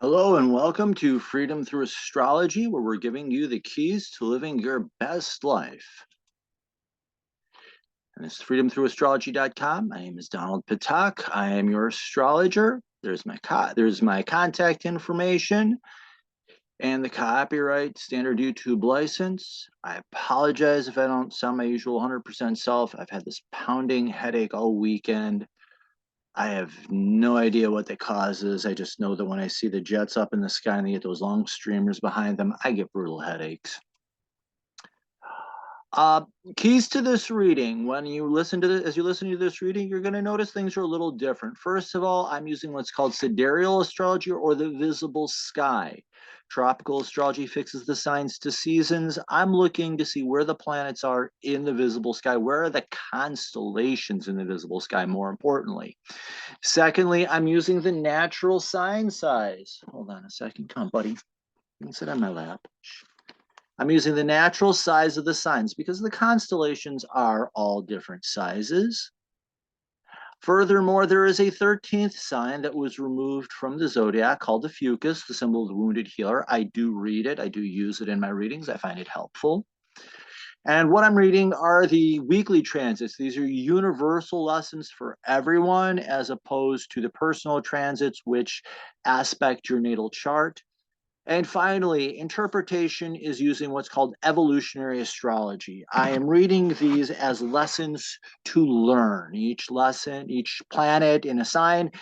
Hello and welcome to Freedom Through Astrology, where we're giving you the keys to living your best life. And this is freedomthroughastrology.com. My name is Donald Patak. I am your astrologer. There's my contact information and the copyright standard YouTube license. I apologize if I don't sound my usual 100% self. I've had this pounding headache all weekend. I have no idea what the cause is. I just know that when I see the jets up in the sky and they get those long streamers behind them, I get brutal headaches. Uh, Keys to this reading. When you listen to this, as you listen to this reading, you're going to notice things are a little different. First of all, I'm using what's called sidereal astrology or the visible sky. Tropical astrology fixes the signs to seasons. I'm looking to see where the planets are in the visible sky. Where are the constellations in the visible sky, more importantly? Secondly, I'm using the natural sign size. Hold on a second. Come on, buddy. You can sit on my lap. I'm using the natural size of the signs because the constellations are all different sizes. Furthermore, there is a 13th sign that was removed from the zodiac called the Fucus, the symbol of the wounded healer. I do read it. I do use it in my readings. I find it helpful. And what I'm reading are the weekly transits. These are universal lessons for everyone, as opposed to the personal transits, which aspect your natal chart. And finally, interpretation is using what's called evolutionary astrology. I am reading these as lessons to learn. Each lesson, each planet in a sign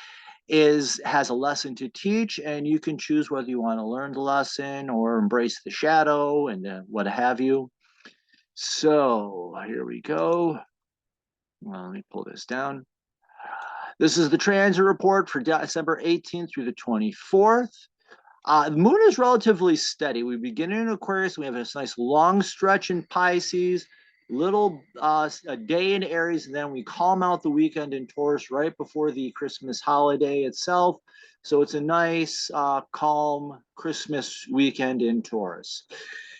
has a lesson to teach, and you can choose whether you want to learn the lesson or embrace the shadow and what have you. So here we go. Well, let me pull this down. This is the transit report for December 18th through the 24th. The moon is relatively steady. We begin in Aquarius. We have this nice long stretch in Pisces, a day in Aries, and then we calm out the weekend in Taurus right before the Christmas holiday itself. So it's a nice, calm Christmas weekend in Taurus.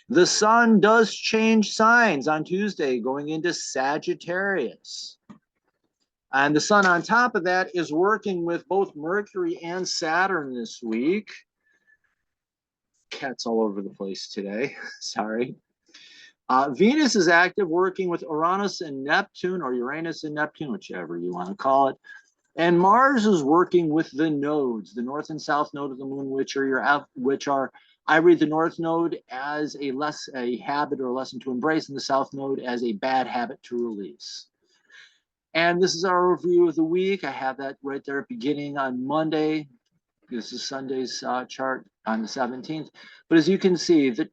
The sun does change signs on Tuesday, going into Sagittarius. And the sun on top of that is working with both Mercury and Saturn this week. Cats all over the place today. Sorry. Venus is active, working with Uranus and Neptune, or Uranus and Neptune, whichever you want to call it. And Mars is working with the nodes, the north and south node of the moon, which are I read the north node as a habit or a lesson to embrace, and the south node as a bad habit to release. And this is our review of the week. I have that right there beginning on Monday. This is Sunday's chart on the 17th. But as you can see, that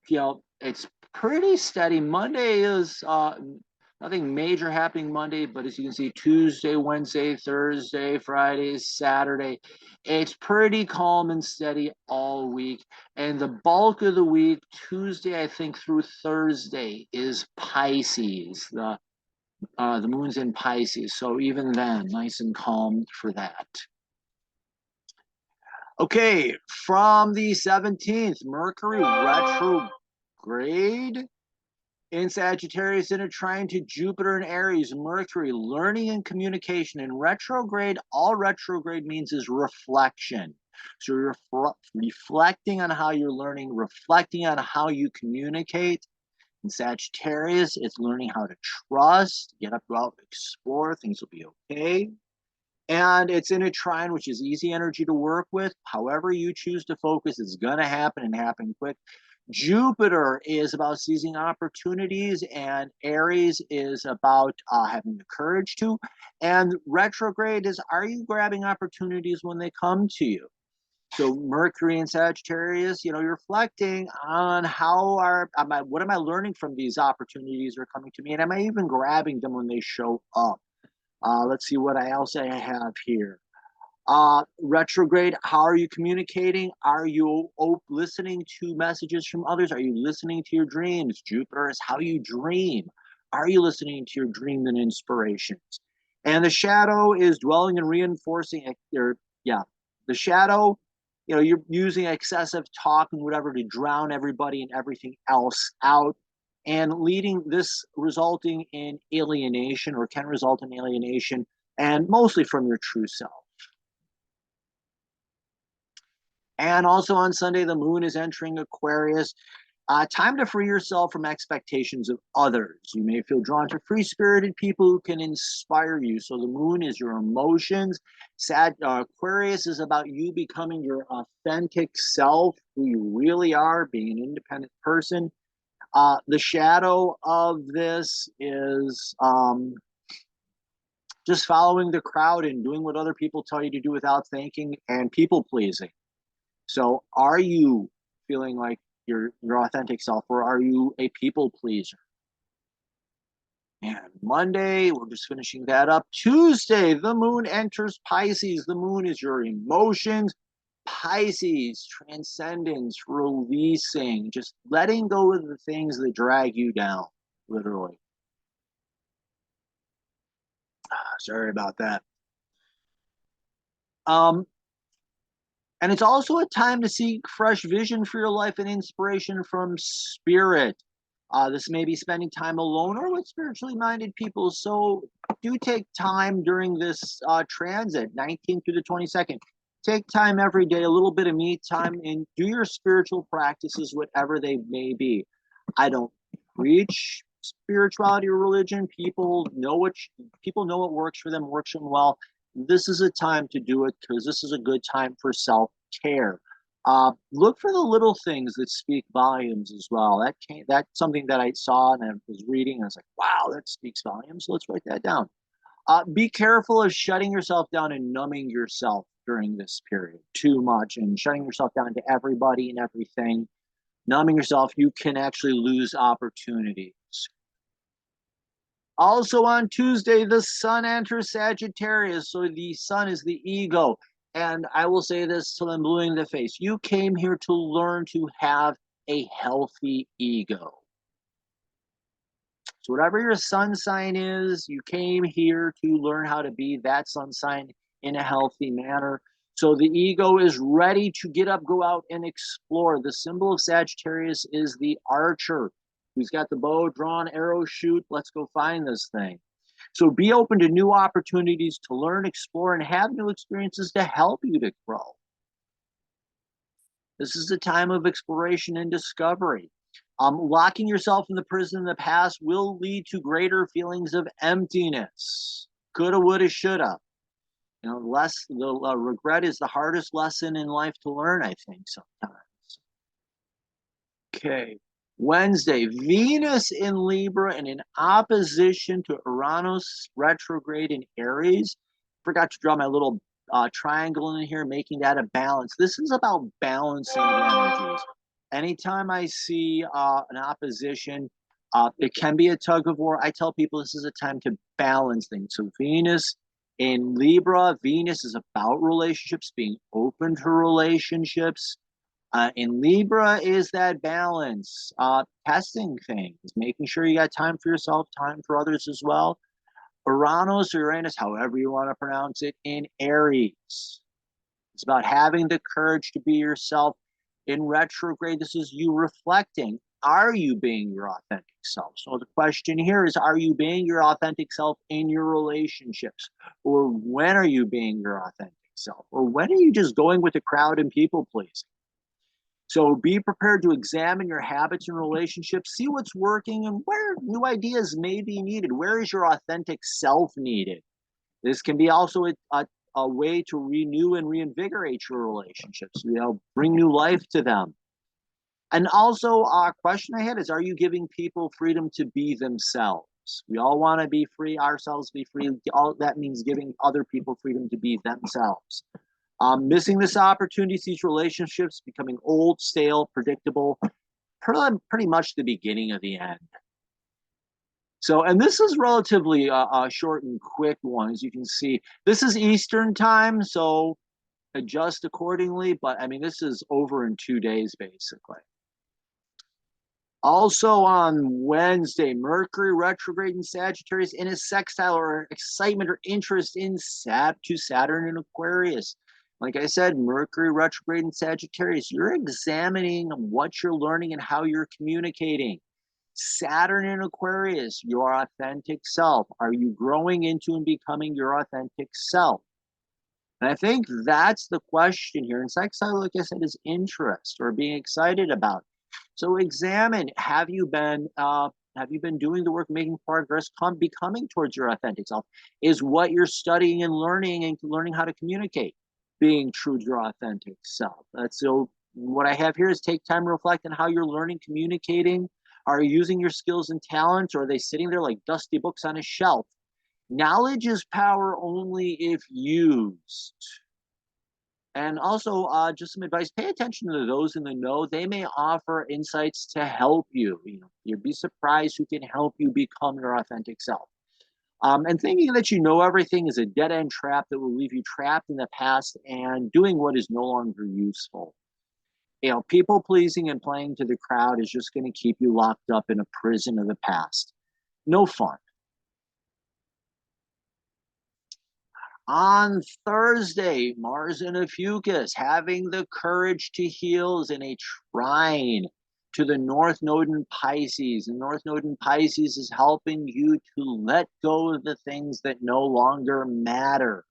it's pretty steady. Monday is nothing major happening Monday, but as you can see, Tuesday, Wednesday, Thursday, Friday, Saturday, it's pretty calm and steady all week. And the bulk of the week, Tuesday, I think, through Thursday, is Pisces. The moon's in Pisces, so even then, nice and calm for that. Okay, from the 17th, Mercury retrograde in Sagittarius in a trine to Jupiter in Aries. Mercury, learning and communication. In retrograde, all retrograde means is reflection. So you're reflecting on how you're learning, reflecting on how you communicate. In Sagittarius, it's learning how to trust, get up, go out, explore, things will be okay. And it's in a trine, which is easy energy to work with. However you choose to focus, it's going to happen and happen quick. Jupiter is about seizing opportunities, and Aries is about having the courage to. And retrograde is, are you grabbing opportunities when they come to you? So Mercury and Sagittarius, you're reflecting on what am I learning from these opportunities that are coming to me, and am I even grabbing them when they show up? Let's see what else I have here. Retrograde, how are you communicating? Are you listening to messages from others? Are you listening to your dreams? Jupiter is how you dream. Are you listening to your dreams and inspirations? And the shadow is dwelling and reinforcing. The shadow, you're using excessive talk and whatever to drown everybody and everything else out, and resulting in alienation, or can result in alienation, and mostly from your true self. And also on Sunday, the moon is entering Aquarius. Time to free yourself from expectations of others. You may feel drawn to free-spirited people who can inspire you. So the moon is your emotions. Aquarius is about you becoming your authentic self, who you really are, being an independent person. The shadow of this is just following the crowd and doing what other people tell you to do without thinking, and people pleasing. So are you feeling like your authentic self, or are you a people pleaser? And Monday, we're just finishing that up. Tuesday, the moon enters Pisces. The moon is your emotions. Pisces, transcendence, releasing, just letting go of the things that drag you down, literally. Sorry about that. And it's also a time to seek fresh vision for your life and inspiration from spirit. This may be spending time alone or with spiritually minded people. So do take time during this transit, 19th through the 22nd. Take time every day, a little bit of me time, and do your spiritual practices, whatever they may be. I don't preach spirituality or religion. People know what works for them, works for them well. This is a time to do it because this is a good time for self-care. Look for the little things that speak volumes as well. That's something that I saw and I was reading, and I was like, wow, that speaks volumes. So let's write that down. Be careful of shutting yourself down and numbing yourself during this period too much and shutting yourself down to everybody and everything. Numbing yourself, you can actually lose opportunities. Also on Tuesday, the sun enters Sagittarius. So the sun is the ego. And I will say this till I'm blue in the face. You came here to learn to have a healthy ego. So whatever your sun sign is, you came here to learn how to be that sun sign in a healthy manner. So the ego is ready to get up, go out and explore. The symbol of Sagittarius is the archer who's got the bow drawn, arrow shoot. Let's go find this thing. So be open to new opportunities to learn, explore, and have new experiences to help you to grow. This is a time of exploration and discovery. Locking yourself in the prison of the past will lead to greater feelings of emptiness. Coulda, woulda, shoulda. You know, regret is the hardest lesson in life to learn, I think, sometimes. Okay. Wednesday, Venus in Libra and in opposition to Uranus retrograde in Aries. Forgot to draw my little triangle in here, making that a balance. This is about balancing the energies. Anytime I see an opposition, it can be a tug of war. I tell people this is a time to balance things. So Venus in Libra, Venus is about relationships, being open to relationships. In Libra is that balance, testing things, making sure you got time for yourself, time for others as well. Uranus or Uranus, however you want to pronounce it, in Aries. It's about having the courage to be yourself. In retrograde, this is you reflecting. Are you being your authentic self? So the question here is, are you being your authentic self in your relationships? Or when are you being your authentic self? Or when are you just going with the crowd and people pleasing? So be prepared to examine your habits and relationships, see what's working and where new ideas may be needed. Where is your authentic self needed? This can be also a way to renew and reinvigorate your relationships, bring new life to them. And also, a question I had is, are you giving people freedom to be themselves? We all want to be free, ourselves be free. All that means giving other people freedom to be themselves. Missing this opportunity sees relationships becoming old, stale, predictable, pretty much the beginning of the end. So, and this is relatively a short and quick one, as you can see. This is Eastern time, so adjust accordingly. But I mean, this is over in 2 days, basically. Also on Wednesday, Mercury retrograde in Sagittarius in a sextile or excitement or interest in Saturn in Aquarius. Like I said, Mercury retrograde in Sagittarius, you're examining what you're learning and how you're communicating. Saturn in Aquarius, your authentic self. Are you growing into and becoming your authentic self? And I think that's the question here. And sextile, like I said, is interest or being excited about. So examine: have you been doing the work, making progress, becoming towards your authentic self? Is what you're studying and learning how to communicate being true to your authentic self? So what I have here is take time to reflect on how you're learning, communicating. Are you using your skills and talents, or are they sitting there like dusty books on a shelf? Knowledge is power only if used. And also, just some advice: pay attention to those in the know. They may offer insights to help you. You'd be surprised who can help you become your authentic self. And thinking that you know everything is a dead end trap that will leave you trapped in the past and doing what is no longer useful. People pleasing and playing to the crowd is just going to keep you locked up in a prison of the past. No fun. On Thursday, Mars in Ophiuchus, having the courage to heal, is in a trine to the North Node in Pisces. And North Node in Pisces is helping you to let go of the things that no longer matter.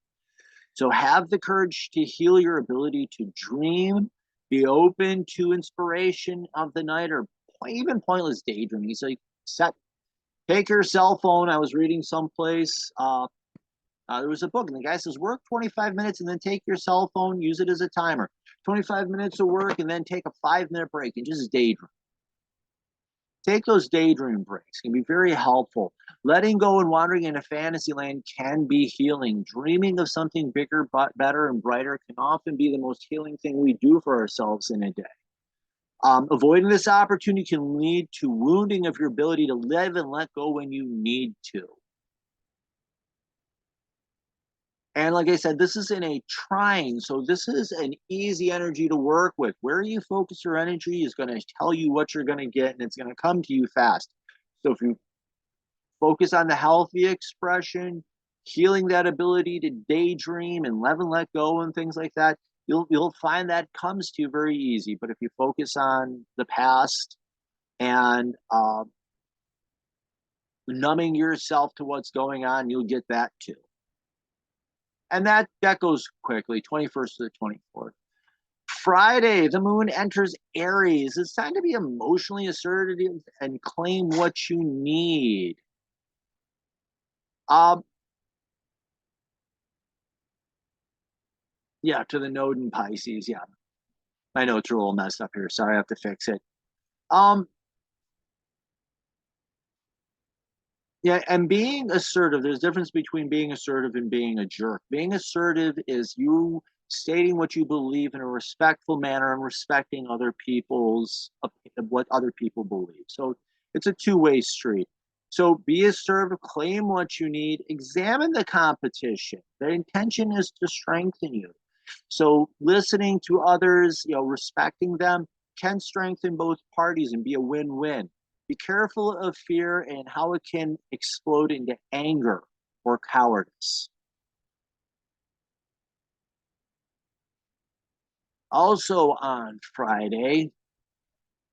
So have the courage to heal your ability to dream, be open to inspiration of the night, or even pointless daydreaming. So take your cell phone. I was reading someplace, there was a book, and the guy says, work 25 minutes and then take your cell phone, use it as a timer. 25 minutes of work and then take a 5-minute break and just daydream. Take those daydream breaks. It can be very helpful. Letting go and wandering in a fantasy land can be healing. Dreaming of something bigger, better, and brighter can often be the most healing thing we do for ourselves in a day. Avoiding this opportunity can lead to wounding of your ability to live and let go when you need to. And like I said, this is in a trine, so this is an easy energy to work with. Where you focus your energy is going to tell you what you're going to get, and it's going to come to you fast. So if you focus on the healthy expression, healing that ability to daydream and let go and things like that, you'll find that comes to you very easy. But if you focus on the past and numbing yourself to what's going on, you'll get that too. And that goes quickly, 21st to the 24th. Friday, the moon enters Aries. It's time to be emotionally assertive and claim what you need. Yeah, to the node in Pisces. Yeah, my notes are a little messed up here. Sorry, I have to fix it. Yeah, and being assertive, there's a difference between being assertive and being a jerk. Being assertive is you stating what you believe in a respectful manner and respecting other people's what other people believe. So it's a two-way street. So be assertive, claim what you need, examine the competition. The intention is to strengthen you. So listening to others, respecting them can strengthen both parties and be a win-win. Be careful of fear and how it can explode into anger or cowardice. Also on Friday,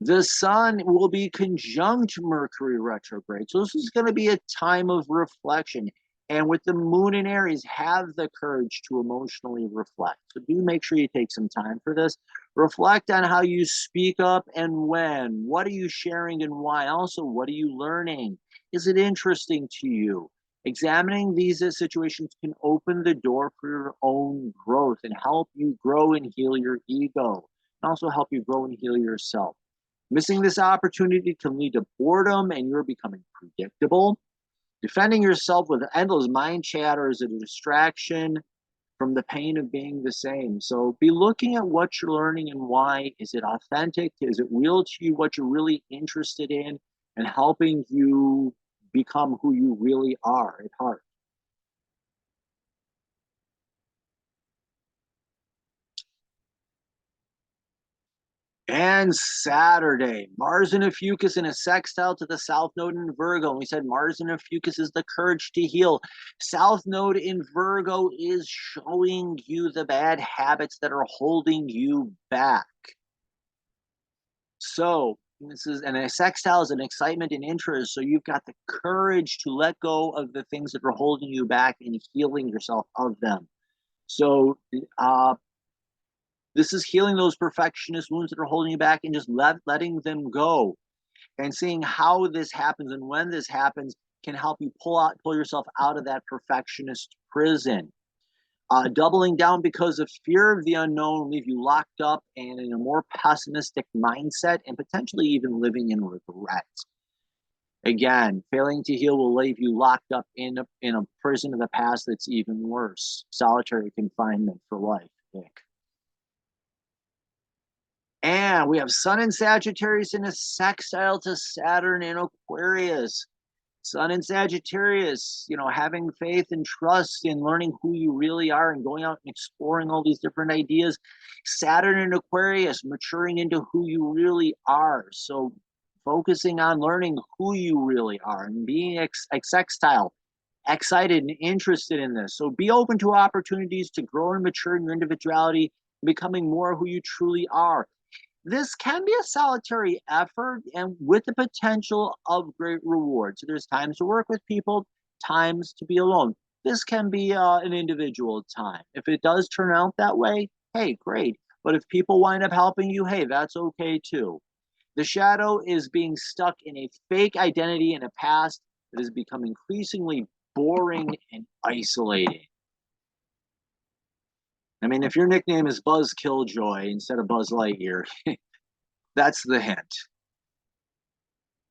the sun will be conjunct Mercury retrograde. So this is going to be a time of reflection. And with the moon in Aries, have the courage to emotionally reflect. So do make sure you take some time for this. Reflect on how you speak up and when. What are you sharing and why? Also, what are you learning? Is it interesting to you? Examining these situations can open the door for your own growth and help you grow and heal your ego, and also help you grow and heal yourself. Missing this opportunity can lead to boredom and you're becoming predictable. Defending yourself with endless mind chatter is a distraction from the pain of being the same. So be looking at what you're learning and why. Is it authentic? Is it real to you, what you're really interested in, and helping you become who you really are at heart? And Saturday, Mars in Ophiuchus in a sextile to the South Node in Virgo. And we said Mars in Ophiuchus is the courage to heal. South Node in Virgo is showing you the bad habits that are holding you back. So this is, and a sextile is an excitement and interest. So you've got the courage to let go of the things that are holding you back and healing yourself of them. So this is healing those perfectionist wounds that are holding you back and just letting them go, and seeing how this happens and when this happens can help you pull yourself out of that perfectionist prison. Doubling down because of fear of the unknown will leave you locked up and in a more pessimistic mindset and potentially even living in regret. Again, failing to heal will leave you locked up in a prison of the past that's even worse. Solitary confinement for life, Nick. And we have Sun in Sagittarius in a sextile to Saturn in Aquarius. Sun in Sagittarius, having faith and trust in learning who you really are and going out and exploring all these different ideas. Saturn in Aquarius, maturing into who you really are. So focusing on learning who you really are and being sextile, excited and interested in this. So be open to opportunities to grow and mature in your individuality, becoming more who you truly are. This can be a solitary effort and with the potential of great reward. So there's times to work with people, times to be alone. This can be an individual time. If it does turn out that way, hey, great. But if people wind up helping you, hey, that's okay too. The shadow is being stuck in a fake identity in a past that has become increasingly boring and isolating. I mean, if your nickname is Buzz Killjoy instead of Buzz Lightyear, that's the hint.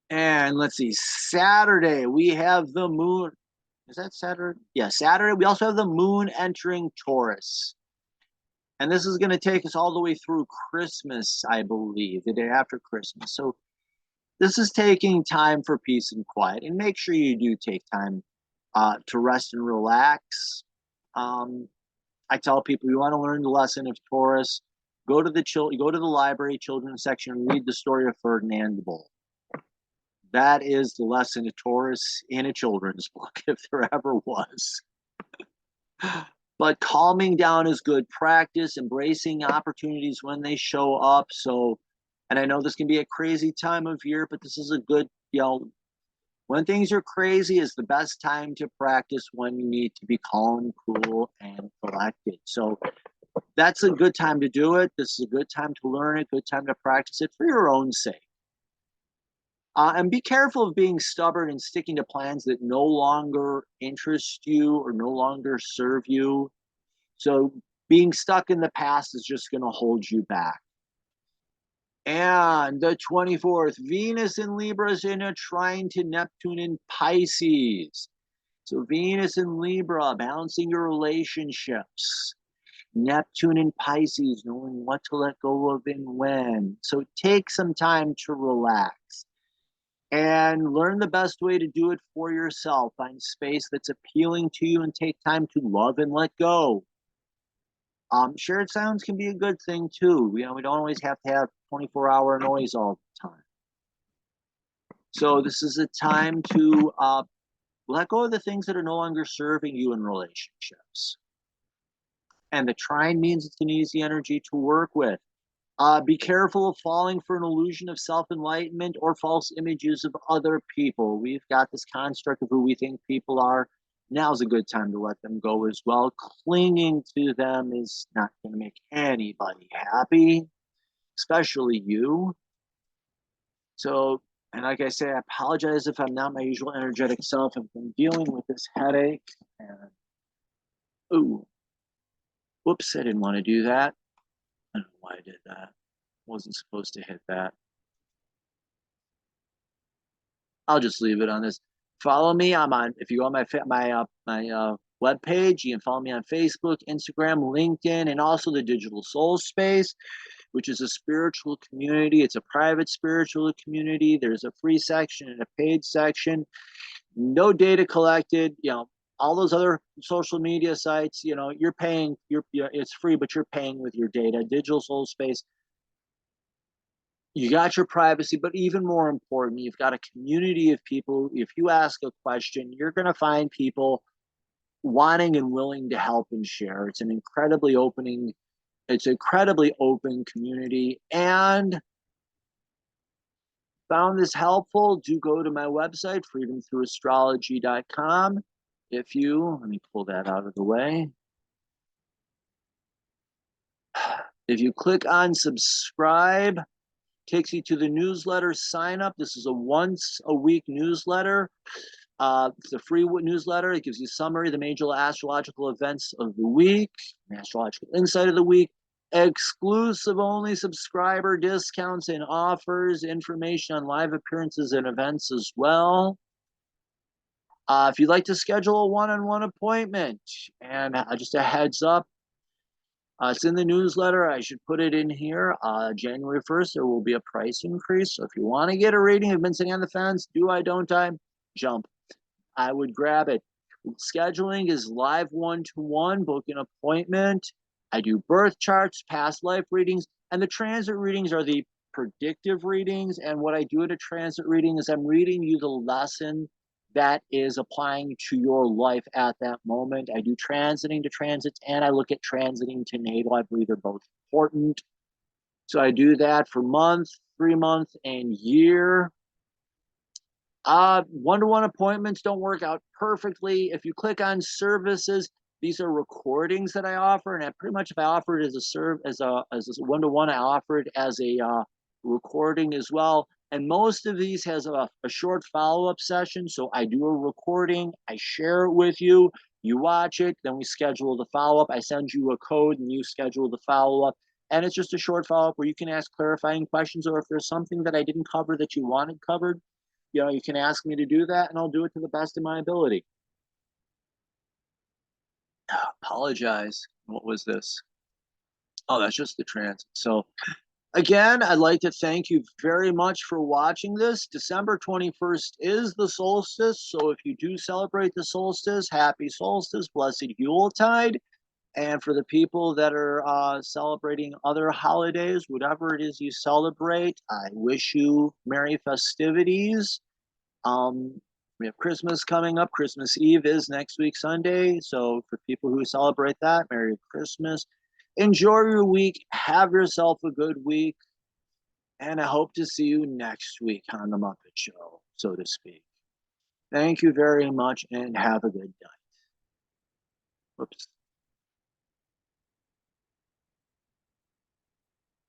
And let's see, Saturday, we have the moon. Is that Saturday? Yeah, Saturday. We also have the moon entering Taurus. And this is going to take us all the way through Christmas, I believe, the day after Christmas. So this is taking time for peace and quiet. And make sure you do take time to rest and relax. I tell people, you want to learn the lesson of Taurus, go to the library children's section and read the story of Ferdinand the Bull. That is the lesson of Taurus in a children's book, if there ever was. But calming down is good practice, embracing opportunities when they show up. So, and I know this can be a crazy time of year, but this is a good, when things are crazy is the best time to practice when you need to be calm, cool, and collected. So that's a good time to do it. This is a good time to learn it, good time to practice it for your own sake. And be careful of being stubborn and sticking to plans that no longer interest you or no longer serve you. So being stuck in the past is just going to hold you back. And the 24th, Venus in Libra is in a trine to Neptune in Pisces. So Venus in Libra, balancing your relationships. Neptune in Pisces, knowing what to let go of and when. So take some time to relax and learn the best way to do it for yourself. Find space that's appealing to you and take time to love and let go. Shared sounds can be a good thing too. We don't always have to have 24-hour noise all the time. So this is a time to let go of the things that are no longer serving you in relationships. And the trine means it's an easy energy to work with. Be careful of falling for an illusion of self-enlightenment or false images of other people. We've got this construct of who we think people are. Now's a good time to let them go as well. Clinging to them is not going to make anybody happy, especially you. So, and like I say, I apologize if I'm not my usual energetic self. I've been dealing with this headache. And, ooh, whoops, I didn't want to do that. I don't know why I did that. Wasn't supposed to hit that. I'll just leave it on this. Follow me. I'm on. If you go on my webpage, you can follow me on Facebook, Instagram, LinkedIn, and also the Digital Soul Space, which is a spiritual community. It's a private spiritual community. There's a free section and a paid section. No data collected. All those other social media sites. You're paying. It's free, but you're paying with your data. Digital Soul Space. You got your privacy, but even more important, you've got a community of people. If you ask a question, you're going to find people wanting and willing to help and share. It's an incredibly open community. And found this helpful, do go to my website, freedomthroughastrology.com. Let me pull that out of the way. If you click on subscribe, takes you to the newsletter sign up. This is a once a week newsletter. It's a free newsletter. It gives you a summary of the major astrological events of the week, astrological insight of the week, exclusive only subscriber discounts and offers, information on live appearances and events as well. If you'd like to schedule a one-on-one appointment, and just a heads up, it's in the newsletter. I should put it in here. January 1st, there will be a price increase. So if you want to get a reading, you've been sitting on the fence, do I, don't I, jump. I would grab it. Scheduling is live one-to-one, book an appointment. I do birth charts, past life readings, and the transit readings are the predictive readings. And what I do at a transit reading is I'm reading you the lesson that is applying to your life at that moment. I do transiting to transits, and I look at transiting to natal. I believe they're both important. So I do that for month, 3 month, and year. One-to-one appointments don't work out perfectly. If you click on services, these are recordings that I offer, and I pretty much, if I offer it as a one-to-one, I offer it as a recording as well. And most of these has a short follow-up session. So I do a recording, I share it with you, you watch it, then we schedule the follow-up. I send you a code and you schedule the follow-up. And it's just a short follow-up where you can ask clarifying questions, or if there's something that I didn't cover that you wanted covered, you can ask me to do that, and I'll do it to the best of my ability. Apologize. What was this? Oh, that's just the transit. So again, I'd like to thank you very much for watching this. December 21st is the solstice. So if you do celebrate the solstice, happy solstice, blessed Yuletide. And for the people that are celebrating other holidays, whatever it is you celebrate, I wish you Merry festivities. We have Christmas coming up. Christmas Eve is next week, Sunday. So for people who celebrate that, Merry Christmas. Enjoy your week. Have yourself a good week. And I hope to see you next week on the Muppet Show, so to speak. Thank you very much, and have a good night. Oops.